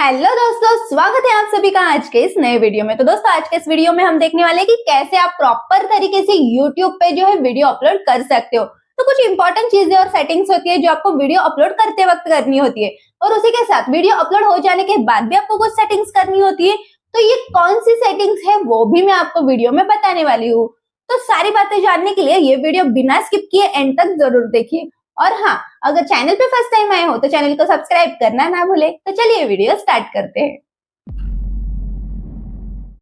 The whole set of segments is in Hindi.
हेलो दोस्तों, स्वागत है आप सभी का आज के इस नए वीडियो में। तो दोस्तों आज के इस वीडियो में हम देखने वाले हैं कि कैसे आप प्रॉपर तरीके से YouTube पे जो है वीडियो अपलोड कर सकते हो। तो कुछ इंपॉर्टेंट चीजें और सेटिंग्स होती है जो आपको वीडियो अपलोड करते वक्त करनी होती है, और उसी के साथ वीडियो अपलोड हो जाने के बाद भी आपको कुछ सेटिंग्स करनी होती है। तो ये कौन सी सेटिंग्स है वो भी मैं आपको वीडियो में बताने वाली हूँ। तो सारी बातें जानने के लिए ये वीडियो बिना स्किप किए एंड तक जरूर देखिए। और हाँ, अगर चैनल पे फर्स्ट टाइम आए हो तो चैनल को सब्सक्राइब करना ना भूले। तो चलिए वीडियो स्टार्ट करते हैं।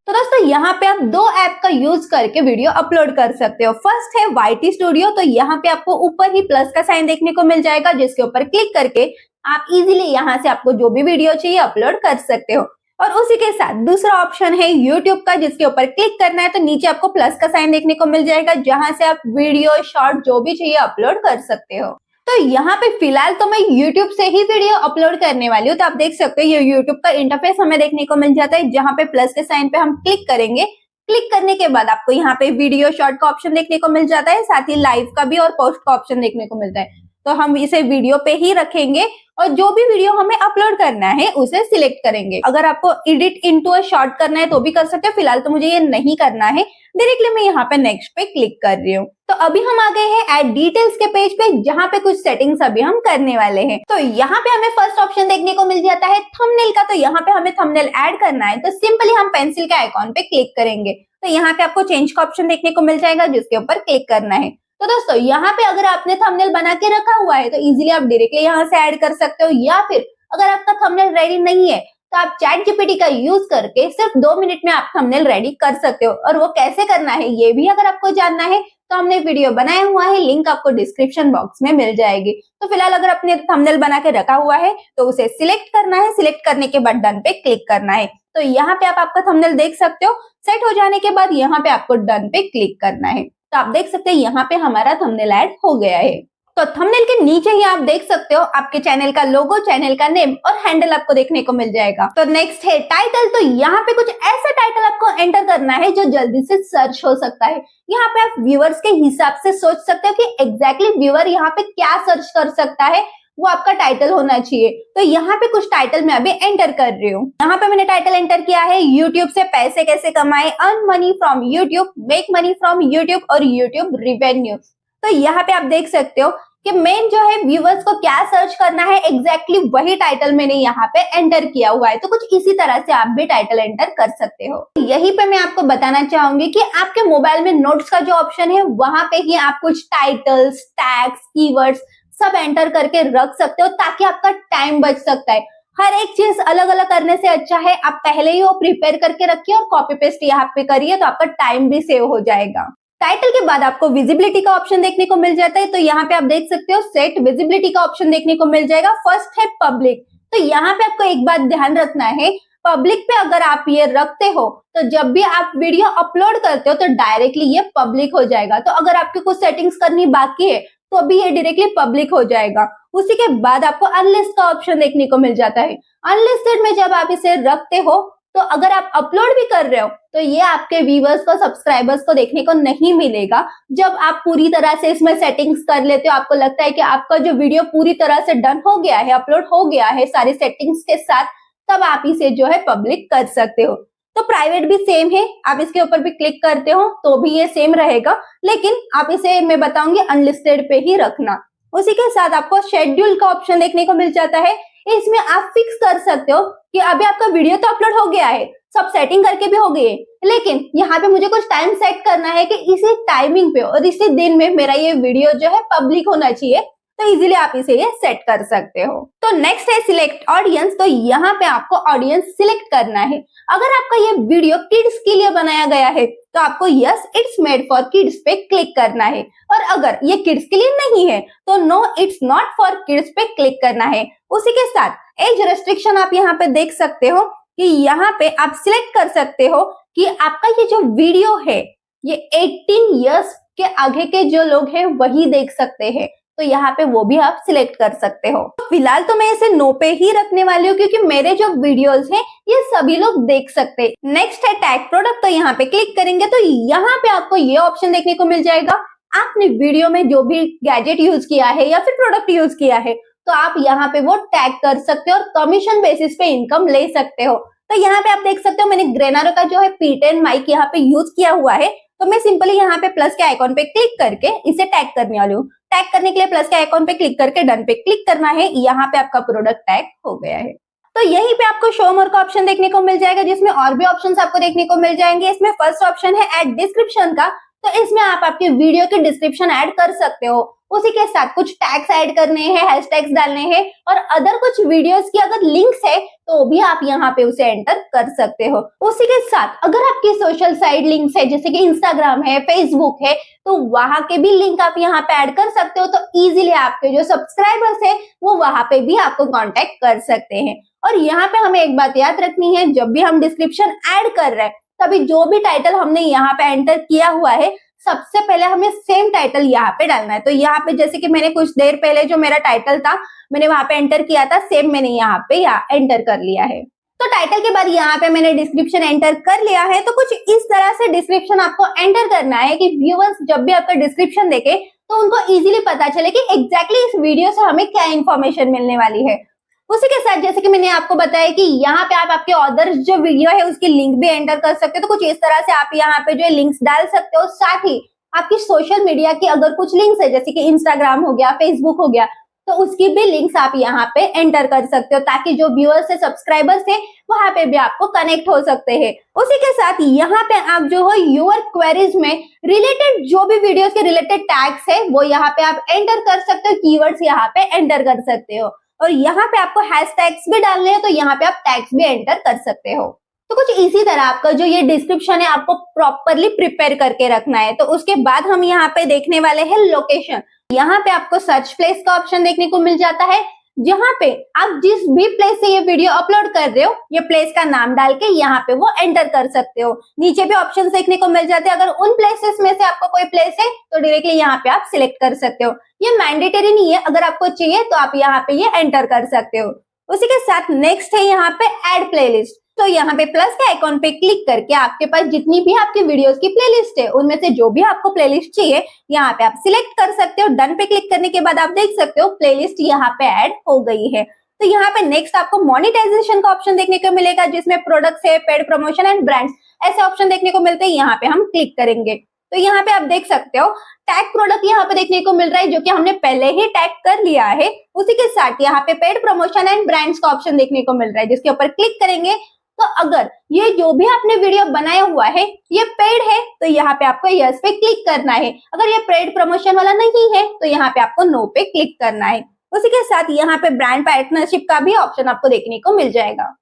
तो दोस्तों यहाँ पे आप दो ऐप का यूज करके वीडियो अपलोड कर सकते हो। फर्स्ट है YT स्टूडियो। तो यहाँ पे आपको ऊपर ही प्लस का साइन देखने को मिल जाएगा, जिसके ऊपर क्लिक करके आप इजीली यहाँ से आपको जो भी वीडियो चाहिए अपलोड कर सकते हो। और उसी के साथ दूसरा ऑप्शन है YouTube का, जिसके ऊपर क्लिक करना है तो नीचे आपको प्लस का साइन देखने को मिल जाएगा, जहां से आप वीडियो शॉर्ट जो भी चाहिए अपलोड कर सकते हो। तो यहाँ पे फिलहाल तो मैं YouTube से ही वीडियो अपलोड करने वाली हूँ। तो आप देख सकते हो ये YouTube का इंटरफेस हमें देखने को मिल जाता है, जहाँ पे प्लस के साइन पे हम क्लिक करेंगे। क्लिक करने के बाद आपको यहाँ पे वीडियो शॉर्ट का ऑप्शन देखने को मिल जाता है, साथ ही लाइव का भी और पोस्ट का ऑप्शन देखने को मिलता है। तो हम इसे वीडियो पे ही रखेंगे और जो भी वीडियो हमें अपलोड करना है उसे सिलेक्ट करेंगे। अगर आपको एडिट इनटू अ शॉर्ट करना है तो भी कर सकते हो, फिलहाल तो मुझे ये नहीं करना है। डायरेक्टली मैं यहाँ पे नेक्स्ट पे क्लिक कर रही हूँ। तो अभी हम आ गए हैं ऐड डिटेल्स के पेज पे, जहाँ पे कुछ सेटिंग्स अभी हम करने वाले हैं। तो यहाँ पे हमें फर्स्ट ऑप्शन देखने को मिल जाता है थंबनेल का। तो यहाँ पे हमें थंबनेल ऐड करना है, तो सिंपली हम पेंसिल के आइकॉन पे क्लिक करेंगे। तो यहाँ पे आपको चेंज का ऑप्शन देखने को मिल जाएगा, जिसके ऊपर क्लिक करना है। तो दोस्तों यहाँ पे अगर आपने थंबनेल बना के रखा हुआ है तो इजीली आप डायरेक्टली यहाँ से ऐड कर सकते हो, या फिर अगर आपका थंबनेल रेडी नहीं है तो आप चैट जीपीटी का यूज करके सिर्फ 2 मिनट में आप थंबनेल रेडी कर सकते हो। और वो कैसे करना है ये भी अगर आपको जानना है तो हमने वीडियो बनाया हुआ है, लिंक आपको डिस्क्रिप्शन बॉक्स में मिल जाएगी। तो फिलहाल अगर आपने थंबनेल बना के रखा हुआ है तो उसे सिलेक्ट करना है। सिलेक्ट करने के बाद डन पे क्लिक करना है। तो यहाँ पे आप आपका थंबनेल देख सकते हो। सेट हो जाने के बाद यहाँ पे आपको डन पे क्लिक करना है। तो आप देख सकते हैं यहाँ पे हमारा थंबनेल ऐड हो गया है। तो थंबनेल के नीचे ही आप देख सकते हो आपके चैनल का लोगो, चैनल का नेम और हैंडल आपको देखने को मिल जाएगा। तो नेक्स्ट है टाइटल। तो यहाँ पे कुछ ऐसा टाइटल आपको एंटर करना है जो जल्दी से सर्च हो सकता है। यहाँ पे आप व्यूअर्स के हिसाब से सोच सकते हो कि एग्जैक्टली व्यूअर यहाँ पे क्या सर्च कर सकता है, वो आपका टाइटल होना चाहिए। तो यहाँ पे कुछ टाइटल मैं अभी एंटर कर रही हूँ। यहाँ पे मैंने टाइटल एंटर किया है यूट्यूब से पैसे कैसे कमाए, earn money from YouTube, make money from YouTube और यूट्यूब रिवेन्यू। तो यहाँ पे आप देख सकते हो कि मेन जो है व्यूअर्स को क्या सर्च करना है, एग्जैक्टली वही टाइटल मैंने यहाँ पे एंटर किया हुआ है। तो कुछ इसी तरह से आप भी टाइटल एंटर कर सकते हो। यहीं पे मैं आपको बताना चाहूंगी कि आपके मोबाइल में नोट्स का जो ऑप्शन है वहां पे ही आप कुछ टाइटल्स, टैग्स, कीवर्ड्स सब एंटर करके रख सकते हो, ताकि आपका टाइम बच सकता है। हर एक चीज अलग अलग करने से अच्छा है आप पहले ही वो प्रिपेयर करके रखिए और कॉपी पेस्ट यहाँ पे करिए, तो आपका टाइम भी सेव हो जाएगा। टाइटल के बाद आपको विजिबिलिटी का ऑप्शन देखने को मिल जाता है। तो यहाँ पे आप देख सकते हो सेट विजिबिलिटी का ऑप्शन देखने को मिल जाएगा। फर्स्ट है पब्लिक। तो यहाँ पे आपको एक बात ध्यान रखना है, पब्लिक पे अगर आप ये रखते हो तो जब भी आप वीडियो अपलोड करते हो तो डायरेक्टली ये पब्लिक हो जाएगा। तो अगर आपकी कुछ सेटिंग्स करनी बाकी है तो अभी ये डायरेक्टली पब्लिक हो जाएगा। उसी के बाद आपको अनलिस्ट का ऑप्शन देखने को मिल जाता है। अनलिस्टेड में जब आप इसे रखते हो तो अगर आप अपलोड भी कर रहे हो तो ये आपके व्यूअर्स को, सब्सक्राइबर्स को देखने को नहीं मिलेगा। जब आप पूरी तरह से इसमें सेटिंग्स कर लेते हो, आपको लगता है कि आपका जो वीडियो पूरी तरह से डन हो गया है, अपलोड हो गया है सारी सेटिंग्स के साथ, तब आप इसे जो है पब्लिक कर सकते हो। तो प्राइवेट भी सेम है, आप इसके ऊपर भी क्लिक करते हो तो भी ये सेम रहेगा, लेकिन आप इसे मैं बताऊंगी अनलिस्टेड पे ही रखना। उसी के साथ आपको शेड्यूल का ऑप्शन देखने को मिल जाता है। इसमें आप फिक्स कर सकते हो कि अभी आपका वीडियो तो अपलोड हो गया है, सब सेटिंग करके भी हो गई है, लेकिन यहाँ पे मुझे कुछ टाइम सेट करना है कि इसी टाइमिंग पे और इसी दिन में मेरा ये वीडियो जो है पब्लिक होना चाहिए। तो इजीली आप इसे ये सेट कर सकते हो। तो नेक्स्ट है सिलेक्ट ऑडियंस। तो यहाँ पे आपको ऑडियंस सिलेक्ट करना है। अगर आपका ये वीडियो किड्स के लिए बनाया गया है तो आपको yes it's made for kids पे क्लिक करना है, और अगर ये किड्स के लिए नहीं है तो no it's not for kids पे क्लिक करना है। उसी के साथ एज रेस्ट्रिक्शन आप यहाँ पे देख सकते हो कि यहाँ पे आप सिलेक्ट कर सकते हो कि आपका ये जो वीडियो है ये 18 इयर्स के आगे के जो लोग हैं वही देख सकते हैं। तो यहाँ पे वो भी आप सिलेक्ट कर सकते हो। फिलहाल तो मैं इसे नो पे ही रखने वाली हूँ, क्योंकि मेरे जो वीडियोस हैं ये सभी लोग देख सकते हैं। नेक्स्ट है टैग प्रोडक्ट। तो यहाँ पे क्लिक करेंगे तो यहाँ पे आपको ये ऑप्शन देखने को मिल जाएगा। आपने वीडियो में जो भी गैजेट यूज किया है या फिर प्रोडक्ट यूज किया है तो आप यहाँ पे वो टैग कर सकते हो और कमीशन बेसिस पे इनकम ले सकते हो। तो यहाँ पे आप देख सकते हो मैंने ग्रेनारो का जो है P10 माइक यहाँ पे यूज किया हुआ है। तो मैं सिंपली यहाँ पे प्लस के आइकॉन पे क्लिक करके इसे टैग करने वाली हूँ। टैग करने के लिए प्लस के आइकॉन पे क्लिक करके डन पे क्लिक करना है। यहाँ पे आपका प्रोडक्ट टैग हो गया है। तो यहीं पे आपको शो मोर का ऑप्शन देखने को मिल जाएगा, जिसमें और भी ऑप्शंस आपको देखने को मिल जाएंगे। इसमें फर्स्ट ऑप्शन है ऐड डिस्क्रिप्शन का। तो इसमें आप आपके वीडियो की डिस्क्रिप्शन ऐड कर सकते हो। उसी के साथ कुछ टैग्स ऐड करने हैं, हैशटैग्स डालने हैं और अदर कुछ वीडियोस की अगर लिंक्स है तो भी आप यहाँ पे उसे एंटर कर सकते हो। उसी के साथ अगर आपकी सोशल साइट लिंक्स है जैसे कि इंस्टाग्राम है, फेसबुक है, तो वहां के भी लिंक आप यहाँ पे ऐड कर सकते हो। तो इजीली आपके जो सब्सक्राइबर्स है वो वहां पे भी आपको कांटेक्ट कर सकते हैं। और यहाँ पे हमें एक बात याद रखनी है, जब भी हम डिस्क्रिप्शन ऐड कर रहे हैं तभी जो भी टाइटल हमने यहाँ पे एंटर किया हुआ है सबसे पहले हमें सेम टाइटल यहाँ पे डालना है। तो यहाँ पे जैसे कि मैंने कुछ देर पहले जो मेरा टाइटल था मैंने वहां पे एंटर किया था, सेम मैंने यहाँ पे एंटर कर लिया है। तो टाइटल के बाद यहाँ पे मैंने डिस्क्रिप्शन एंटर कर लिया है। तो कुछ इस तरह से डिस्क्रिप्शन आपको एंटर करना है कि व्यूअर्स जब भी आपका डिस्क्रिप्शन देखे तो उनको इजीली पता चले कि एग्जैक्टली इस वीडियो से हमें क्या इन्फॉर्मेशन मिलने वाली है। उसी के साथ जैसे कि मैंने आपको बताया कि यहाँ पे आप आपके ऑर्डर जो वीडियो है उसकी लिंक भी एंटर कर सकते हो। तो कुछ इस तरह से आप यहाँ पे जो है लिंक्स डाल सकते हो। साथ ही आपकी सोशल मीडिया की अगर कुछ लिंक्स है जैसे कि इंस्टाग्राम हो गया, फेसबुक हो गया, तो उसकी भी लिंक्स आप यहाँ पे एंटर कर सकते हो ताकि जो व्यूअर्स है, सब्सक्राइबर्स है, वहां पे भी आपको कनेक्ट हो सकते हैं। उसी के साथ यहाँ पे आप जो हो यूर क्वेरीज में रिलेटेड जो भी वीडियोस के रिलेटेड टैग्स है वो यहाँ पे आप एंटर कर सकते हो, कीवर्ड्स यहाँ पे एंटर कर सकते हो। और यहाँ पे आपको हैशटैग्स भी डालने हैं तो यहाँ पे आप टैग्स भी एंटर कर सकते हो। तो कुछ इसी तरह आपका जो ये डिस्क्रिप्शन है आपको प्रॉपरली प्रिपेयर करके रखना है। तो उसके बाद हम यहाँ पे देखने वाले हैं लोकेशन। यहाँ पे आपको सर्च प्लेस का ऑप्शन देखने को मिल जाता है, जहाँ पे आप जिस भी प्लेस से ये वीडियो अपलोड कर रहे हो ये प्लेस का नाम डाल के यहाँ पे वो एंटर कर सकते हो। नीचे भी ऑप्शन देखने को मिल जाते हैं। अगर उन प्लेसेस में से आपको कोई प्लेस है तो डायरेक्टली यहाँ पे आप सिलेक्ट कर सकते हो। ये मैंडेटरी नहीं है, अगर आपको चाहिए तो आप यहाँ पे ये एंटर कर सकते हो। उसी के साथ नेक्स्ट है यहाँ पे ऐड प्लेलिस्ट। तो यहाँ पे प्लस के आइकॉन पे क्लिक करके आपके पास जितनी भी आपकी वीडियोस की प्लेलिस्ट है उनमें से जो भी आपको प्लेलिस्ट चाहिए यहाँ पे आप सिलेक्ट कर सकते हो। डन पे क्लिक करने के बाद आप देख सकते हो प्लेलिस्ट यहाँ पे ऐड हो गई है। तो यहाँ पे नेक्स्ट आपको मोनेटाइजेशन का ऑप्शन देखने को मिलेगा, जिसमें प्रोडक्ट्स है, पेड प्रमोशन एंड ब्रांड्स ऐसे ऑप्शन देखने को मिलते हैं। यहाँ पे हम क्लिक करेंगे तो यहाँ पे आप देख सकते हो टैग प्रोडक्ट यहाँ पे देखने को मिल रहा है जो कि हमने पहले ही टैग कर लिया है। उसी के साथ यहाँ पे पेड प्रमोशन एंड ब्रांड्स का ऑप्शन देखने को मिल रहा है, जिसके ऊपर क्लिक करेंगे तो अगर ये जो भी आपने वीडियो बनाया हुआ है ये पेड है तो यहाँ पे आपको यस पे क्लिक करना है। अगर ये पेड प्रमोशन वाला नहीं है तो यहाँ पे आपको नो पे क्लिक करना है। उसी के साथ यहाँ पे ब्रांड पार्टनरशिप का भी ऑप्शन आपको देखने को मिल जाएगा।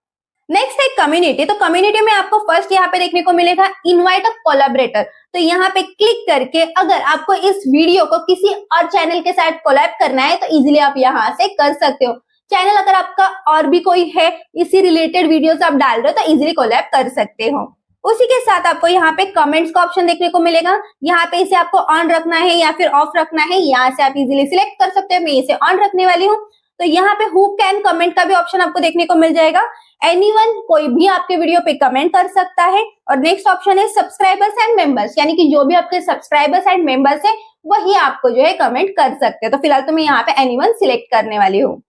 नेक्स्ट है कम्युनिटी। तो कम्युनिटी में आपको फर्स्ट यहाँ पे देखने को मिलेगा इनवाइट अ कोलैबोरेटर। तो यहाँ पे क्लिक करके अगर आपको इस वीडियो को किसी और चैनल के साथ कोलैब करना है तो इजीली आप यहाँ से कर सकते हो। चैनल अगर आपका और भी कोई है इसी रिलेटेड वीडियोस आप डाल रहे हो तो इजीली कोलैब कर सकते हो। उसी के साथ आपको यहाँ पे कमेंट्स का ऑप्शन देखने को मिलेगा। यहाँ पे इसे आपको ऑन रखना है या फिर ऑफ रखना है, यहाँ से आप इजीली सिलेक्ट कर सकते हो। मैं इसे ऑन रखने वाली हूँ। तो यहाँ पे हु कैन कमेंट का भी ऑप्शन आपको देखने को मिल जाएगा। एनीवन, कोई भी आपके वीडियो पे कमेंट कर सकता है। और नेक्स्ट ऑप्शन है सब्सक्राइबर्स एंड मेंबर्स, यानी कि जो भी आपके सब्सक्राइबर्स एंड मेंबर्स है वही आपको जो है कमेंट कर सकते हैं। तो फिलहाल तो मैं यहाँ पे एनीवन सिलेक्ट करने वाली हूँ।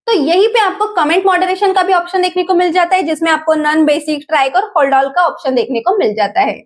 तो यहीं पे आपको कमेंट मॉडरेशन का भी ऑप्शन देखने को मिल जाता है, जिसमें आपको नन, बेसिक, स्ट्राइक और होल्ड ऑल का ऑप्शन देखने को मिल जाता है।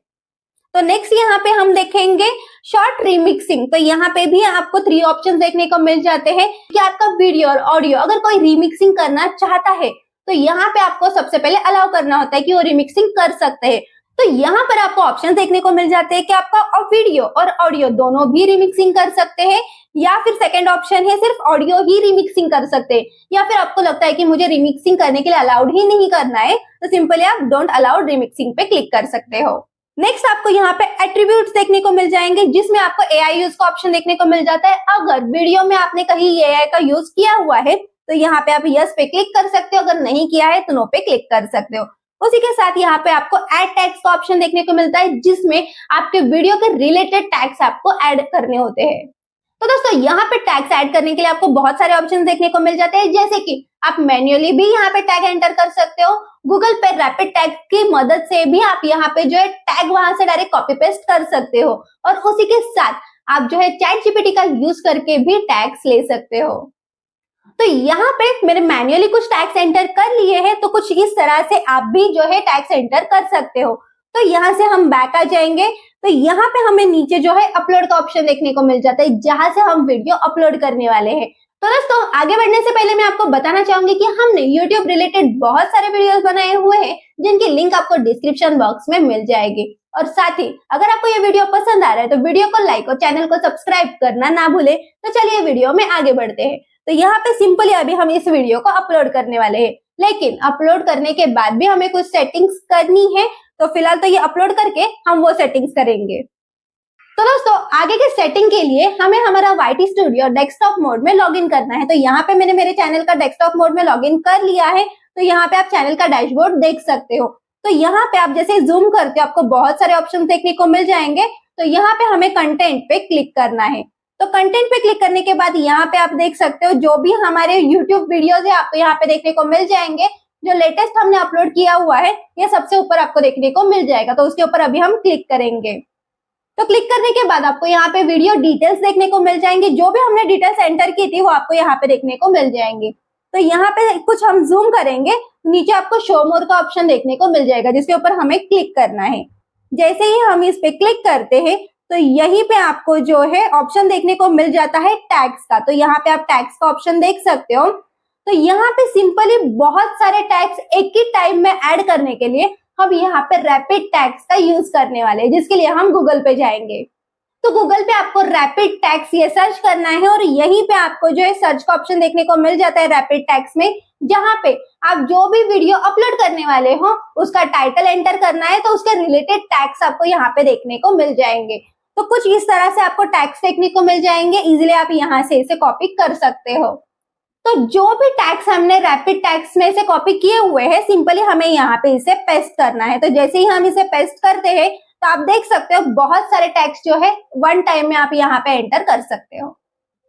तो नेक्स्ट यहाँ पे हम देखेंगे शॉर्ट रिमिक्सिंग। तो यहाँ पे भी आपको 3 ऑप्शन देखने को मिल जाते हैं कि आपका वीडियो और ऑडियो अगर कोई रिमिक्सिंग करना चाहता है तो यहाँ पे आपको सबसे पहले अलाउ करना होता है कि वो रिमिक्सिंग कर सकते हैं। तो यहाँ पर आपको ऑप्शन देखने को मिल जाते हैं कि आपका वीडियो और ऑडियो दोनों भी रिमिक्सिंग कर सकते हैं, या फिर सेकंड ऑप्शन है सिर्फ ऑडियो ही रिमिक्सिंग कर सकते हैं, या फिर आपको लगता है कि मुझे रिमिक्सिंग करने के लिए अलाउड ही नहीं करना है तो सिंपली आप डोंट अलाउड रिमिक्सिंग पे क्लिक कर सकते हो। नेक्स्ट आपको यहाँ पे एट्रीब्यूट्स देखने को मिल जाएंगे, जिसमें आपको एआई यूज का ऑप्शन देखने को मिल जाता है। अगर वीडियो में आपने कहीं एआई का यूज किया हुआ है तो यहाँ पे आप यस पे क्लिक कर सकते हो, अगर नहीं किया है तो नो पे क्लिक कर सकते हो। उसी के साथ यहाँ पे आपको ऐड टैग्स का ऑप्शन देखने को मिलता है, जिसमें आपके वीडियो के रिलेटेड टैग्स आपको ऐड करने होते हैं। तो दोस्तों यहाँ पे टैग्स ऐड करने के लिए आपको बहुत सारे ऑप्शन देखने को मिल जाते हैं, जैसे कि आप मैन्युअली भी यहाँ पे टैग एंटर कर सकते हो। गूगल पे रैपिड टैग की मदद से भी आप यहाँ पे जो है टैग वहां से डायरेक्ट कॉपी पेस्ट कर सकते हो। और उसी के साथ आप जो है चैट जीपीटी का यूज करके भी टैग्स ले सकते हो। तो यहाँ पे मैंने मैन्युअली कुछ टैग्स एंटर कर लिए हैं, तो कुछ इस तरह से आप भी जो है टैग्स एंटर कर सकते हो। तो यहाँ से हम बैक आ जाएंगे, तो यहाँ पे हमें नीचे जो है अपलोड का ऑप्शन देखने को मिल जाता है, जहां से हम वीडियो अपलोड करने वाले हैं। तो दोस्तों आगे बढ़ने से पहले मैं आपको बताना चाहूंगी कि हमने YouTube रिलेटेड बहुत सारे वीडियोस बनाए हुए हैं, जिनकी लिंक आपको डिस्क्रिप्शन बॉक्स में मिल जाएगी। और साथ ही अगर आपको ये वीडियो पसंद आ रहा है तो वीडियो को लाइक और चैनल को सब्सक्राइब करना ना भूले। तो चलिए वीडियो में आगे बढ़ते हैं। तो यहाँ पे सिंपली अभी हम इस वीडियो को अपलोड करने वाले हैं, लेकिन अपलोड करने के बाद भी हमें कुछ सेटिंग्स करनी है। तो फिलहाल तो ये अपलोड करके हम वो सेटिंग्स करेंगे। तो दोस्तों आगे के सेटिंग के लिए हमें हमारा YT स्टूडियो डेस्कटॉप मोड में लॉगिन करना है। तो यहाँ पे मैंने मेरे चैनल का डेस्कटॉप मोड में लॉगिन कर लिया है। तो यहाँ पे आप चैनल का डैशबोर्ड देख सकते हो। तो यहाँ पे आप जैसे जूम करते हो आपको बहुत सारे ऑप्शन देखने को मिल जाएंगे। तो यहाँ पे हमें कंटेंट पे क्लिक करना है। तो कंटेंट पे क्लिक करने के बाद यहाँ पे आप देख सकते हो जो भी हमारे YouTube वीडियोस है आपको यहाँ पे देखने को मिल जाएंगे। जो लेटेस्ट हमने अपलोड किया हुआ है ये सबसे ऊपर आपको देखने को मिल जाएगा। तो उसके ऊपर अभी हम क्लिक करेंगे। तो क्लिक करने के बाद आपको यहाँ पे वीडियो डिटेल्स देखने को मिल जाएंगे। जो भी हमने डिटेल्स एंटर की थी वो आपको यहाँ पे देखने को मिल जाएंगे। तो यहाँ पे कुछ हम जूम करेंगे, नीचे आपको शो मोर का ऑप्शन देखने को मिल जाएगा, जिसके ऊपर हमें क्लिक करना है। जैसे ही हम इस पे क्लिक करते हैं तो यहीं पे आपको जो है ऑप्शन देखने को मिल जाता है टैग्स का। तो यहाँ पे आप टैग्स का ऑप्शन देख सकते हो। तो यहाँ पे सिंपली बहुत सारे टैग्स एक ही टाइम में ऐड करने के लिए हम यहाँ पे रैपिड टैग्स का यूज करने वाले हैं, जिसके लिए हम गूगल पे जाएंगे। तो गूगल पे आपको रैपिड टैग्स ये सर्च करना है और यहीं पे आपको जो है सर्च का ऑप्शन देखने को मिल जाता है रैपिड टैग्स में, जहां पे आप जो भी वीडियो अपलोड करने वाले हो उसका टाइटल एंटर करना है। तो उसके रिलेटेड टैग्स आपको यहाँ पे देखने को मिल जाएंगे। तो कुछ इस तरह से आपको टैग्स देखने को मिल जाएंगे। इजिली आप यहाँ से इसे कॉपी कर सकते हो। तो जो भी टैग्स हमने रैपिड टैग्स में से कॉपी किए हुए हैं सिंपली हमें यहाँ पे इसे पेस्ट करना है। तो जैसे ही हम इसे पेस्ट करते हैं तो आप देख सकते हो बहुत सारे टैग्स जो है वन टाइम में आप यहाँ पे एंटर कर सकते हो।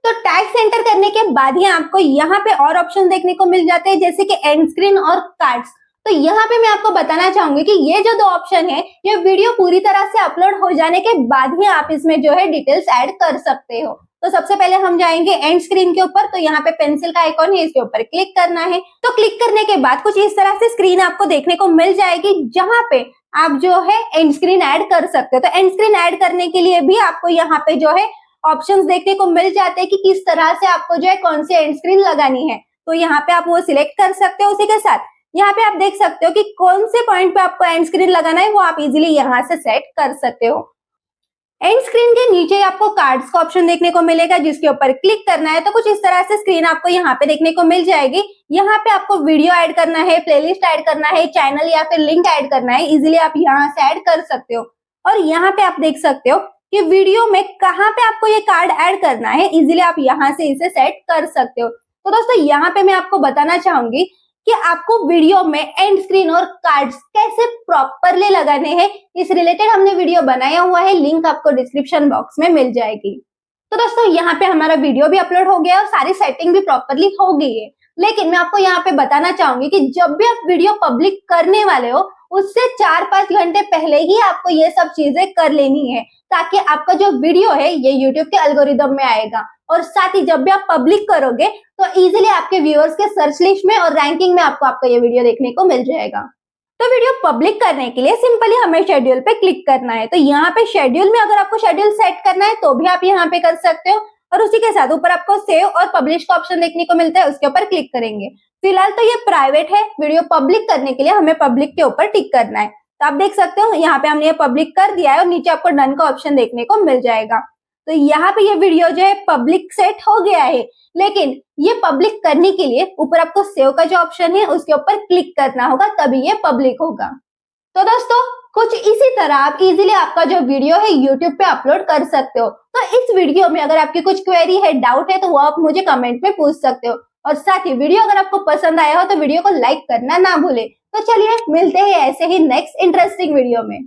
तो टैग्स एंटर करने के बाद ही आपको यहाँ पे और ऑप्शन देखने को मिल जाते हैं, जैसे कि एंड स्क्रीन और कार्ड्स। तो यहाँ पे मैं आपको बताना चाहूंगी कि ये जो दो ऑप्शन है ये वीडियो पूरी तरह से अपलोड हो जाने के बाद ही आप इसमें जो है डिटेल्स ऐड कर सकते हो। तो सबसे पहले हम जाएंगे एंड स्क्रीन के ऊपर। तो यहाँ पे पेंसिल का आइकॉन है, इसके ऊपर क्लिक करना है। तो क्लिक करने के बाद कुछ इस तरह से स्क्रीन आपको देखने को मिल जाएगी, जहां पे आप जो है एंड स्क्रीन ऐड कर सकते हो। तो एंड स्क्रीन ऐड करने के लिए भी आपको यहाँ पे जो है ऑप्शंस देखने को मिल जाते हैं कि किस तरह से आपको जो है कौन सी एंड स्क्रीन लगानी है। तो यहाँ पे आप वो सिलेक्ट कर सकते हो। उसी के साथ यहाँ पे आप देख सकते हो कि कौन से पॉइंट पे आपको एंड स्क्रीन लगाना है, वो आप इजीली यहाँ से सेट कर सकते हो। एंड स्क्रीन के नीचे आपको कार्ड्स का ऑप्शन देखने को मिलेगा, जिसके ऊपर क्लिक करना है। तो कुछ इस तरह से स्क्रीन आपको यहाँ पे देखने को मिल जाएगी। यहाँ पे आपको वीडियो ऐड करना है, प्लेलिस्ट ऐड करना है, चैनल या फिर लिंक ऐड करना है। इजीली आप यहाँ से ऐड कर सकते हो। और यहाँ पे आप देख सकते हो कि वीडियो में कहाँ पे आपको ये कार्ड ऐड करना है। इजीली आप यहाँ से इसे सेट कर सकते हो। तो दोस्तों यहाँ पे मैं आपको बताना चाहूंगी कि आपको वीडियो में एंड स्क्रीन और कार्ड्स कैसे प्रॉपरली लगाने हैं, इस रिलेटेड हमने वीडियो बनाया हुआ है, लिंक आपको डिस्क्रिप्शन बॉक्स में मिल जाएगी। तो दोस्तों यहाँ पे हमारा वीडियो भी अपलोड हो गया और सारी सेटिंग भी प्रॉपरली हो गई है। लेकिन मैं आपको यहाँ पे बताना चाहूंगी कि जब भी आप वीडियो पब्लिक करने वाले हो उससे 4-5 घंटे पहले ही आपको ये सब चीजें कर लेनी है, ताकि आपका जो वीडियो है ये यूट्यूब के एल्गोरिदम में आएगा। और साथ ही जब भी आप पब्लिक करोगे तो इजीली आपके व्यूअर्स के सर्च लिस्ट में और रैंकिंग में आपको आपका ये वीडियो देखने को मिल जाएगा। तो वीडियो पब्लिक करने के लिए सिंपली हमें शेड्यूल पे क्लिक करना है। तो यहाँ पे शेड्यूल में अगर आपको शेड्यूल सेट करना है तो भी आप यहाँ पे कर सकते हो। और उसी के साथ ऊपर आपको सेव और पब्लिश का ऑप्शन देखने को मिलता है, उसके ऊपर क्लिक करेंगे। फिलहाल तो ये प्राइवेट है, वीडियो पब्लिक करने के लिए हमें पब्लिक के ऊपर टिक करना है। तो आप देख सकते हो यहाँ पे हमने ये पब्लिक कर दिया है और नीचे आपको डन का ऑप्शन देखने को मिल जाएगा। तो यहाँ पे ये वीडियो जो है पब्लिक सेट हो गया है, लेकिन ये पब्लिक करने के लिए ऊपर आपको सेव का जो ऑप्शन है उसके ऊपर क्लिक करना होगा, तभी ये पब्लिक होगा। तो दोस्तों कुछ इसी तरह आप इजीली आपका जो वीडियो है यूट्यूब पे अपलोड कर सकते हो। तो इस वीडियो में अगर आपकी कुछ क्वेरी है, डाउट है, तो वो आप मुझे कमेंट में पूछ सकते हो। और साथ ही वीडियो अगर आपको पसंद आया हो तो वीडियो को लाइक करना ना भूले। तो चलिए मिलते हैं ऐसे ही नेक्स्ट इंटरेस्टिंग वीडियो में।